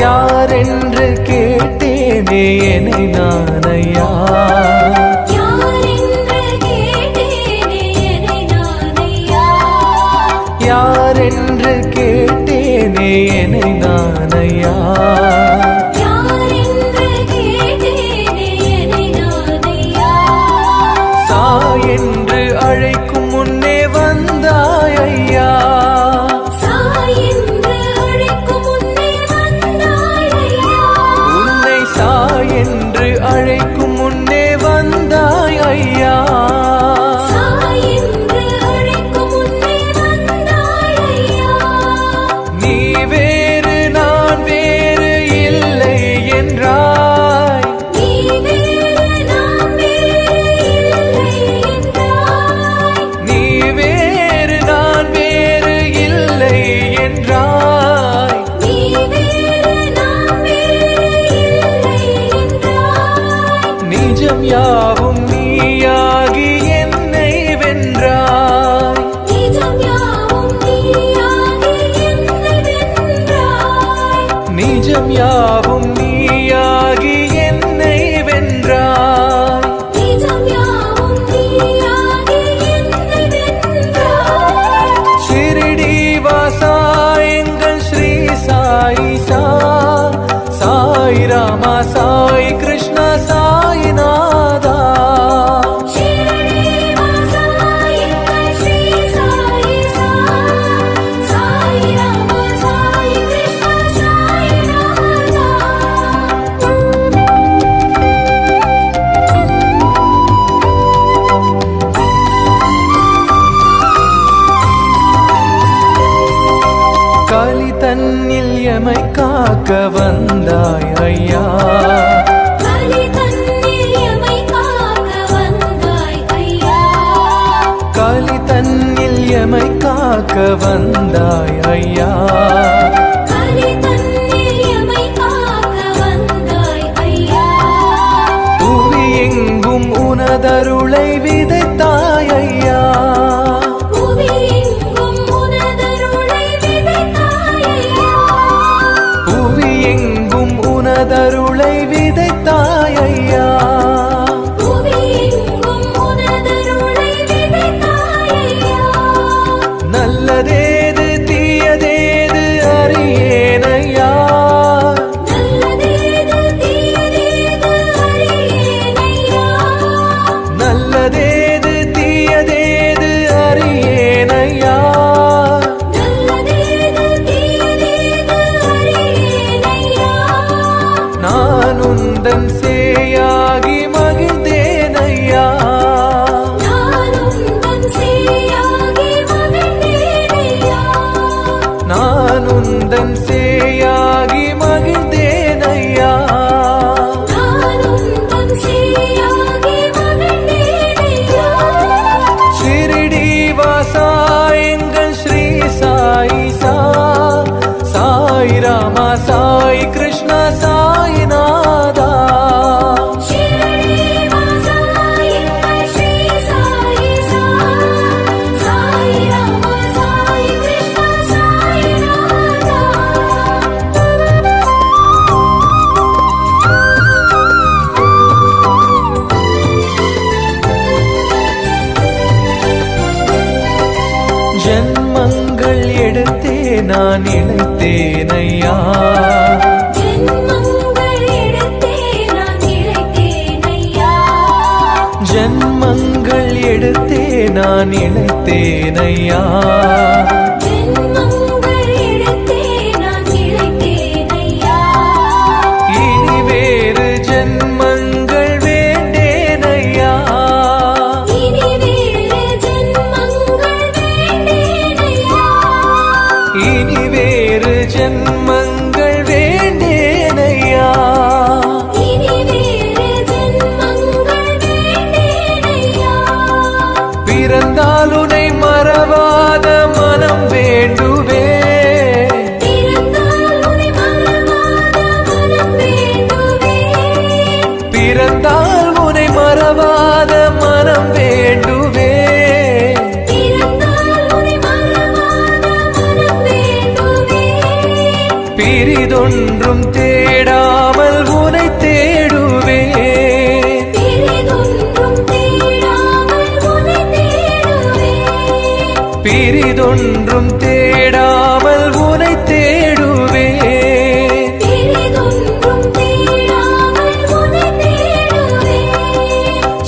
யாரென்று கேட்டேனே என்னை நானையா, யாரென்று கேட்டேனே என்னை நானையா, சாயென்று அழைக்கும் முன்னே வந்தாய் ஐயா, உன்னை சாயென்று அழைக்கும் முன்னே வந்தாய் ஐயா, நீ வேறு நான் வேறு இல்லை என்றாய், நீ வேறு நான் வேறு இல்லை என்றாய், நிஜம் யாவும் நீயாகி என்னை வென்றாய், நிஜம் யாவும் நீயாகி என்னை வென்றாய், ஷிரடி வாசா எங்கள் ஸ்ரீ சாயி சா, சாய் ராமா சாய் கிருஷ்ணா சாய்நாதா, கலி தன்னில் எமை காக்க வந்தாய் ஐயா, கலி தன்னில் எமை காக்க வந்தாய் ஐயா, புவி எங்கும் உனதருளை விதைத்தாய் ஐயா, புவி எங்கும் உனதருளை விதைத்தாய் ஐயா, நல்லதேது தீயதேது அறியேனையா, நல்லதேது தீயதேது அறியேனையா, நான் உந்தன் சேயாகி மகிழ்ந்தேனையா, நான் உந்தன் சேயாகி மகிழ்ந்தேனையா, ஷிரடி வாசா எங்கள் ஸ்ரீ சாயி சா, சாய் ராமா சாய் கிருஷ்ணா சாய்நாதா, ஜன்மங்கள் எடுத்தே நான் இழைத்தேனையா, ஜன்மங்கள் எடுத்தே நான் இழைத்தேனையா, இனி வேறு ஜன்மங்கள் வேண்டேனையா, இனி வேறு ஜன்மங்கள் வேண்டேனையா, பிறந்தால் உனை மறவாத மனம் பிரிதொன்றும் தேடாமல் உனை தேடுவேன். பிரிதொன்றும் தேடாமல் உனை தேடுவேன்.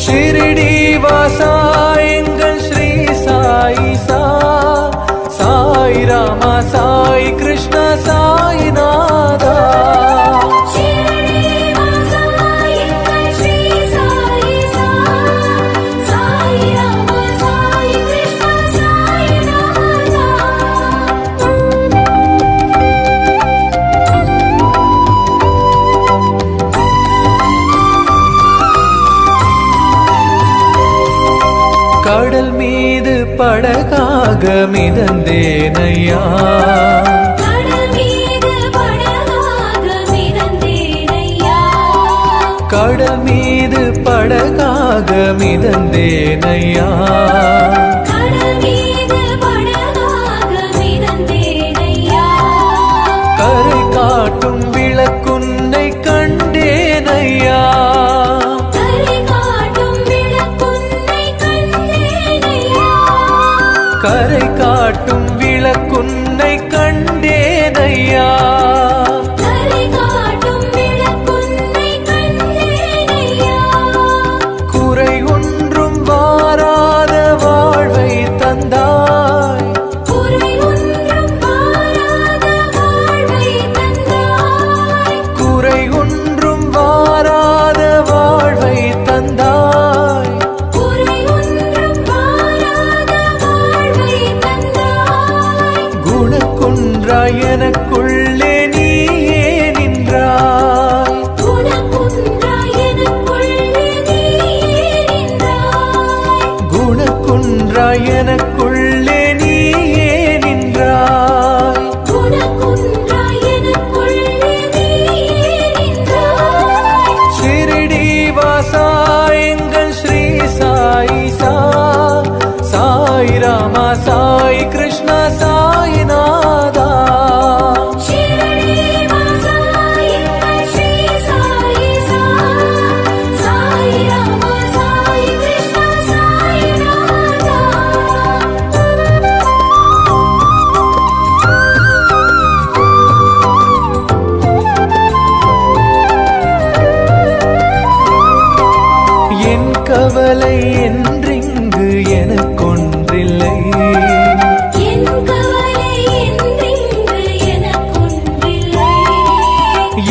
ஷிரடி வாசா எங்கள் ஸ்ரீ சாயி சா, சாய் ராமா சாய் கிருஷ்ணா சாய்நாதா. கடல் மீது படகாக மிதந்தேனையா, கடல் மீது படகாக மிதந்தேனையா. கரை காட்டும் விளக்குன்னை கண்டேனையா, கரை காட்டும் விளக்குன்னை கண்டேனையா. குறை ஒன்றும் வாராத வாழ்வை தந்தாய், குறை ஒன்றும் வாராத வாழ்வை தந்தாய். குணக்குன்றாய் எனக்குள்ளே நீயே நின்றாய், குணக்குன்றாய் எனக்குள்ளே நீயே நின்றாய். ஷிரடி வாசா எங்கள் ஸ்ரீ சாயி சா, சாய் ராமா சாய் கிருஷ்ணா சாய்நாதா. என் கவலை என்றிங்கு எனக்கொன்றில்லை,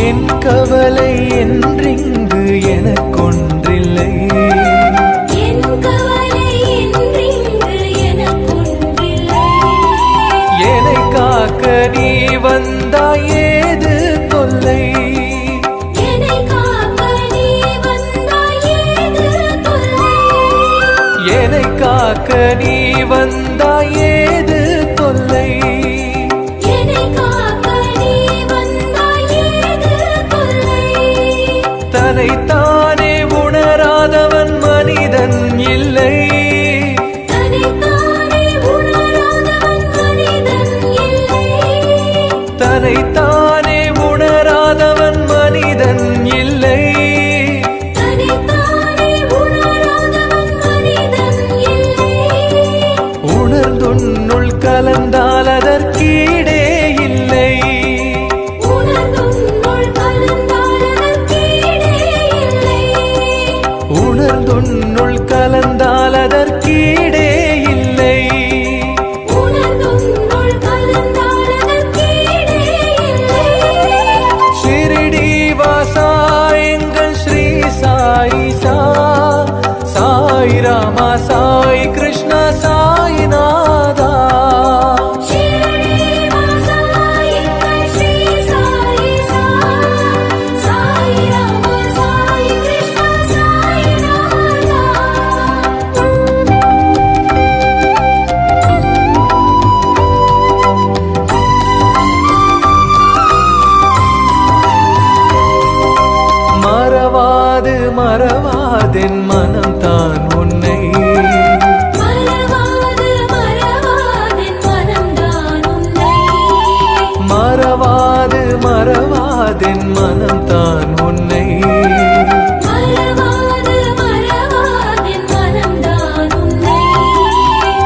என் கவலை என்றிங்கு எனக்கொன்றில்லை. என்னை காக்க நீ வந்தாய் ஏது தொல்லை, என்னை காக்க நீ வந்தாய் ஏது தொல்லை. தன்னைத்தானே உணராதவன் மனிதன் இல்லை, தன்னைத்தானே உணராதவன் மனிதன் இல்லை. உணர்ந்துன்னுள் கலந்தால் அதற்கீடே இல்லை, உணர்ந்துன்னுள் கலந்தால் அதற்கீடே இல்லை. ஷிரடி வாசா எங்கள் ஸ்ரீ சாயி சா, சாய் ராமா சாய் கிருஷ்ணா சாய்நாதா. மறவாதென் மனம் தான் உன்னை, மறவாது மறவாதென் மனம் தான் உன்னை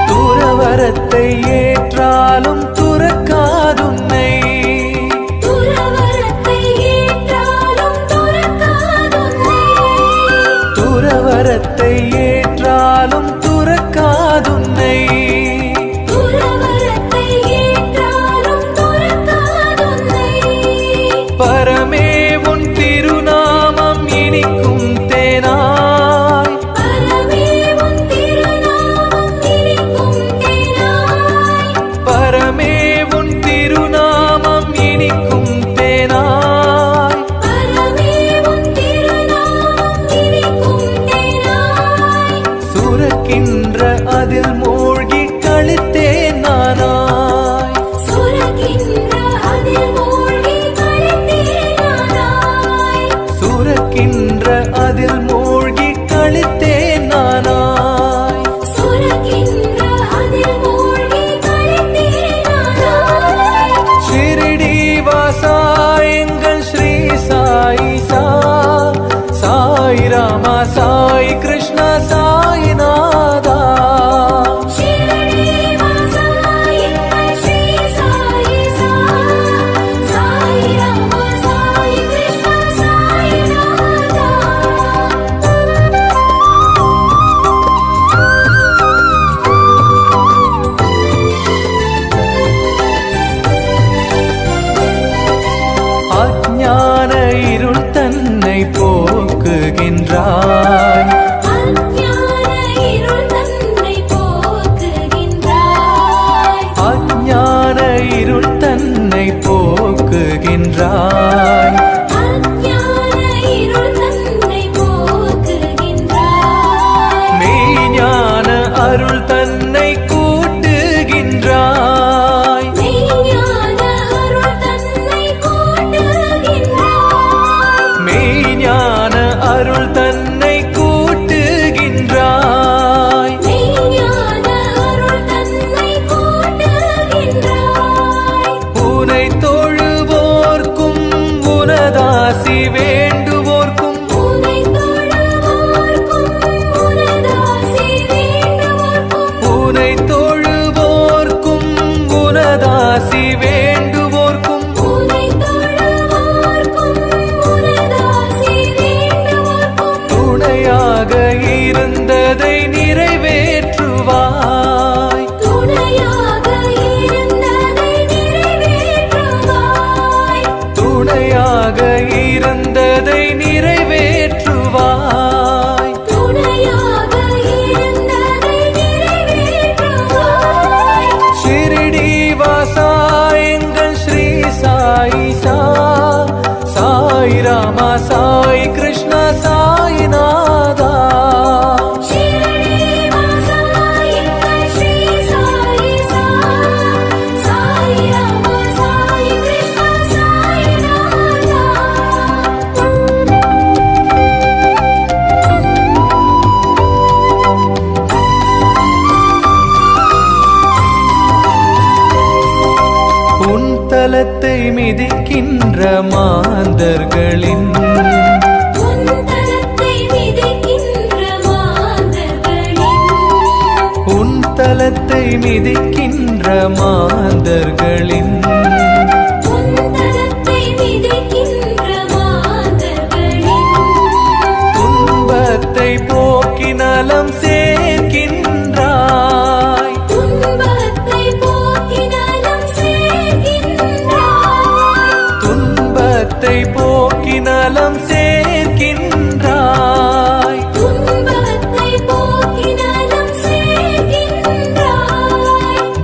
துறவரத்தை ஏற்றாலும் துறக்காதுன்னை துறவரத்தை ஏற்றாலும் துறக்காதுன்னை பரமே உன் திருநாமம் இனிக்கும் தேனாய் பரமே உன் திருநாமம் இனிக்கும் தேனாய் சுரக்கின்ற அதில் மூழ்கி கழித்தேன் நானாய் சுரக்கின்ற அதில் மூழ்கி கழித்தேன் நானாய் ஷிரடி வாசா எங்கள் ஸ்ரீ சாயி சா சாய் ராமா சாய் கிருஷ்ணா சாய்நாதா அஞ்ஞான இருள் தன்னை போக்குகின்றாய் அஞ்ஞான இருள் தன்னை போக்குகின்றாய் மெய்ஞான அருள் தன்னை கூட்டுகின்றாய் மெய்ஞான அருள் தன்னை கூட்டுகின்றாய் உனை தொழுவோர்க்கும் உனதாசி வேண்டுவோர்க்கும் உனை தொழுவோர்க்கும் உனதாசி வேண்டுவோர்க்கும் துணையாக இருந்ததை நிறைவேற்றுவாய் துணையாக இருந்ததை நிறைவேற்றுவாய் ஷிரடி வாசா எங்கள் ஸ்ரீ சாயி சா சாய் ராமா சாய் கிருஷ்ணா சாய்நாதா உன் தலத்தை மிதிக்கின்ற மாந்தர்களின் உன் தலத்தை மிதிக்கின்ற மாந்தர்களின் துன்பத்தை போக்கி நலம் சேர்க்கின்றாய் துன்பத்தை போக்கி நலம் சேர்க்கின்றாய்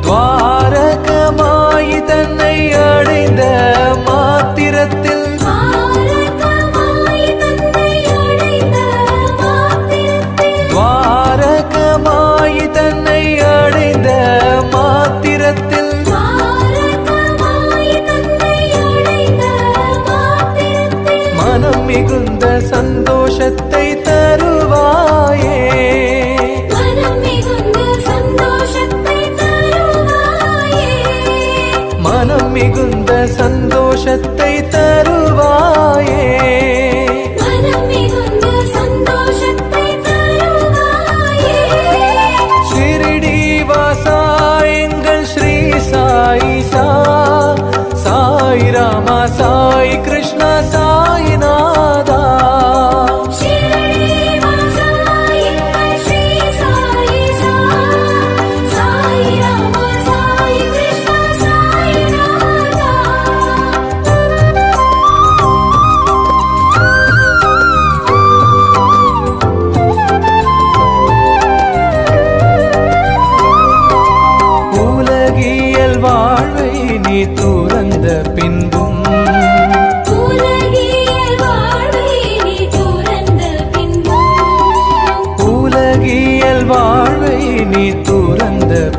துவாரகமாய் தன்னை அடைந்த மாத்திரத்தில் துவாரகமாய் தன்னை அடைந்த மாத்திரத்தில் மனம் மிகுந்த சந்தோஷத்தை தருவாயே மனம் மிகுந்த சந்தோஷத்தை தருவாயே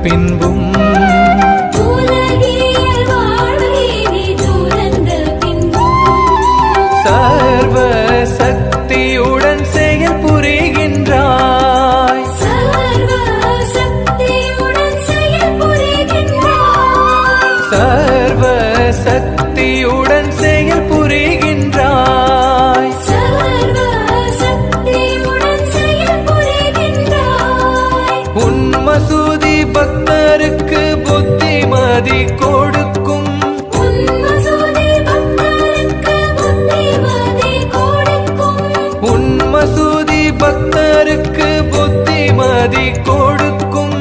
பின்பும் சர்வ சக்தியுடன் செயல் புரிகின்றாய். சர்வ சக்தியுடன் செயல் புரிகின்றாய். உன் மசூதி பக்தருக்கு புத்திமதி கொடுக்கும். உன் மசூதி பக்தருக்கு புத்திமதி கொடுக்கும்.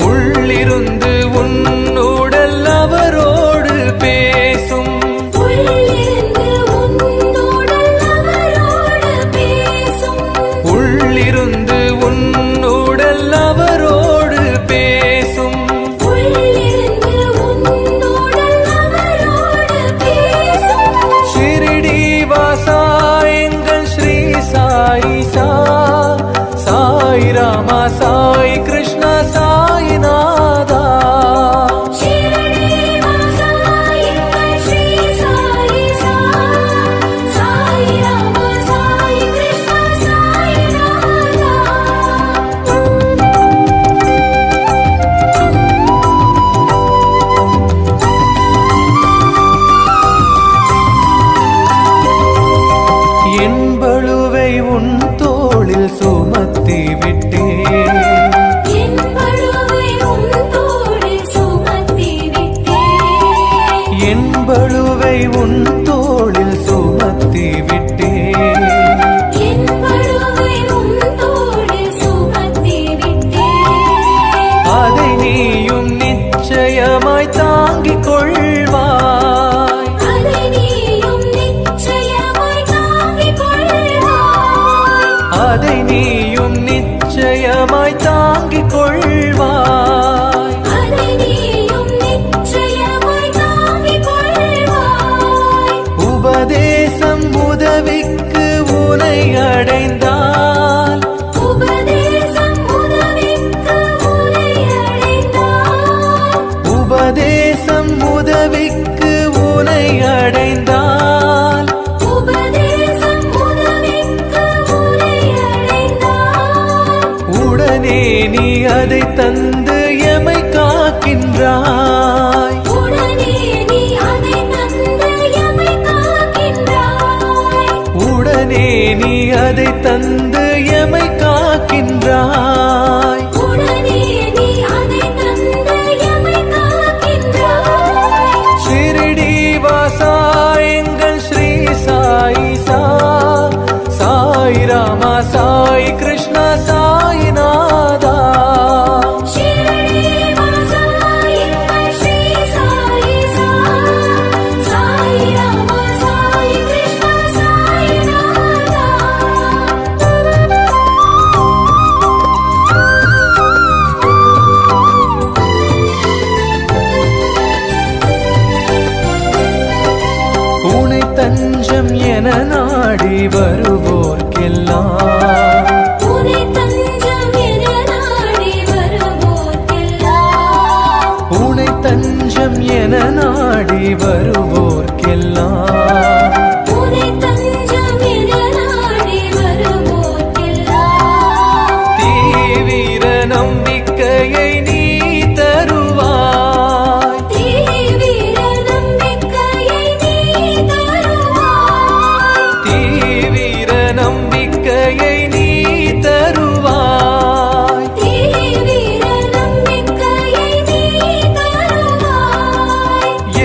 உள்ளிருந்து உன் உடல் அவரோடு பேசும். உள்ளிருந்து உன் உடல் அவரோடு பேசும். ஷிரடி வாசா எங்கள் ஸ்ரீ சாயி சா, சாய் ராமா சாய் கிருஷ்ணா சாய்நாதா. என் பளுவை உன் தோளில் சுமத்தி விட்டேன். என் பளுவை உன் தோளில் சுமத்தி விட்டேன். அதை நீயும் நிச்சயமாய் தாங்கிக் கொள்வாய். அதை நீயும் நிச்சயமாய் தாங்கிக் கொள்வாய். உபதேசம் உதவிக்கு உனை அடைந்தால். உபதேசம் உதவிக்கு உனை அடைந்தால். உடனே நீ அதை தந்து எமை காக்கின்றாய். உடனே நீ அதை தந்து எமை காக்கின்றாய். ஷிரடி வாசா எங்கள் ஸ்ரீ சாயி சா, சாய் ராமா சாய் கிருஷ்ணா சாய்நாதா. உனை தஞ்சம் என நாடி வருவோர்க்கெல்லாம். உனை தஞ்சம் என நாடி வருவோர்க்கெல்லாம். தீவிர நம்பிக்கையை நீ தருவாய். தீவிர நம்பிக்கையை நீ தருவாய்.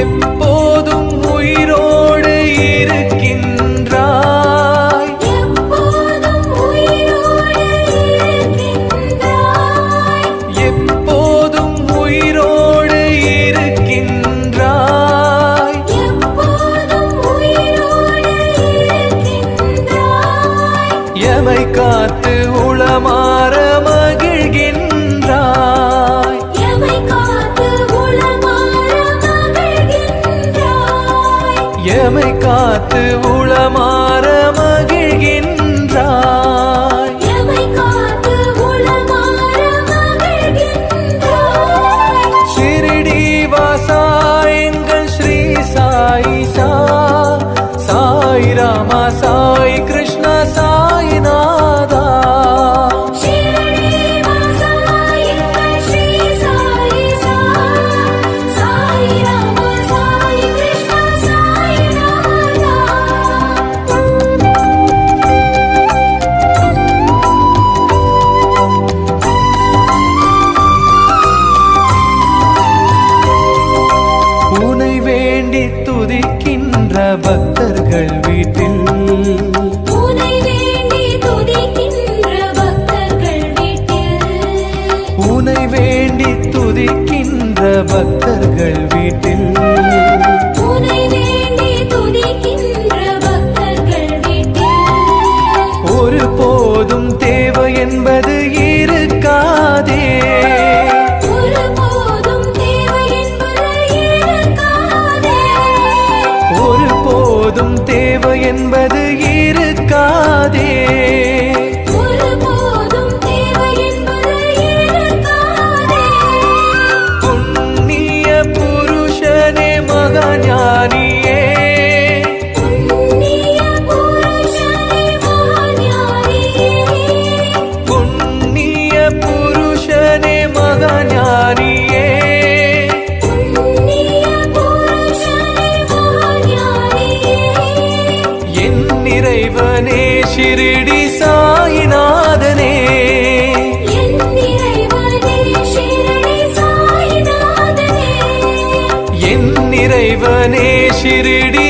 எப்போதும் உயிரோடு இருக்கின்றாய். எப்போதும் உயிரோடு இருக்கின்றாய். எமை காத்து உளமாற மகிழ்கின்றாய். எமை காத்து உளமாற மகிழ்கின்றாய். மகிழ்கின்றாய். எமை காத்து உளமாற மகிழ்கின்றாய். ஷிரடி வாசா எங்கள் ஸ்ரீ சாயி சா, சாய் ராமா சாய் கிருஷ்ணா சாய்நாதா. ஷிரடி வாசா எங்கள் ஸ்ரீ சாயி சா, சாய் ராமா சாய் கிருஷ்ணா சாய்நாதா. உனை வேண்டி துதிக்கின்ற பக்தர்கள் வீட்டில், உனை வேண்டி துதிக்கின்ற பக்தர்கள் வீட்டில், உனை வேண்டி துதிக்கின்ற பக்தர்கள் வீட்டில் உனை வேண்டி துதிக்கின்ற பக்தர்கள் வீட்டில், ஒருபோதும் தேவை என்பது இருக்காதே. ஒருபோதும் தேவை என்பது இருக்காதே. ஒருபோதும் தேவை என்பது இருக்காதே. ஒருபோதும் தேவை என்பது இருக்காதே. புண்ணிய புருஷனே மகாஞானியே, புண்ணிய புருஷனே மகாஞானியே. புண்ணிய புருஷனே மகாஞானியே, புண்ணிய புருஷனே மகாஞானியே. என் நிறைவனே ஷிரடி சாயிநாதனே, என் இறைவனே ஷிரடி சாய்நாதனே. என் நிறைவனே ஷிரடி